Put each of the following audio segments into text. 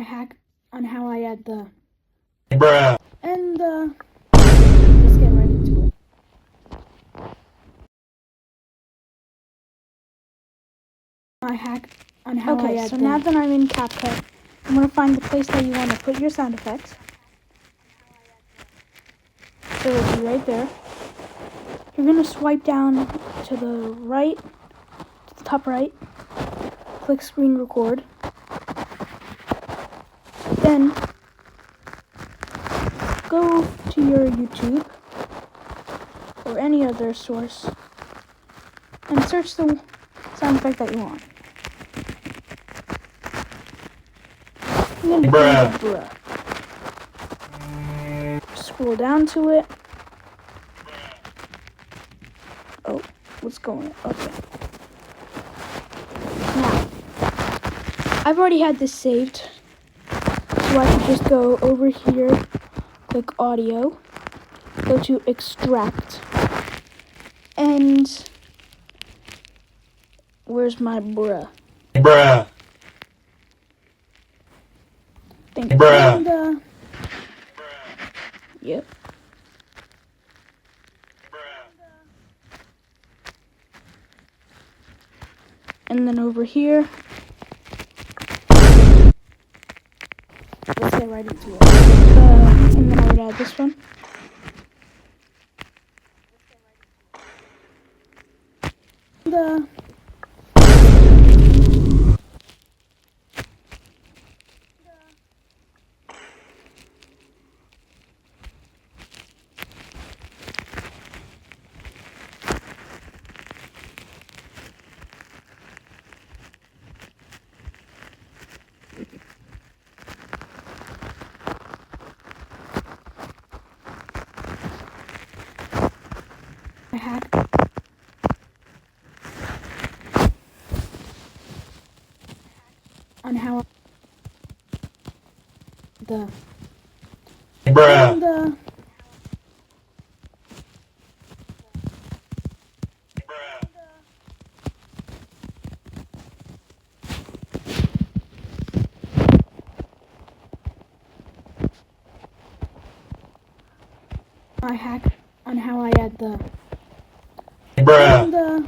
hack on how I add the Bruh. and let's get right into it. My hack on how I add now that I'm in CapCut, I'm going to find the place that you want to put your sound effects. So it'll be right there. You're going to swipe down to the right, to the top right, click screen record. Then go to your YouTube or any other source and search the sound effect that you want. I'm going to Bruh. do bruh. Scroll down to it. Oh, what's going on? Okay. Now, I've already had this saved, so I can just go over here, click audio, go to extract, and where's my bruh? Bruh. Thank you. Bruh. And Yep. And then over here, let's get right into it. and then I would add this one. And I hack on how the Bruh. and I hack on how I add the Bruh. and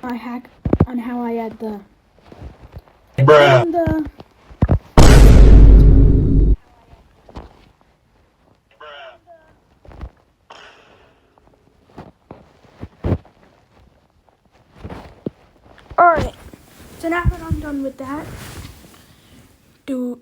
I hack on how I add the Bruh. and Alright, so now that I'm done with that, do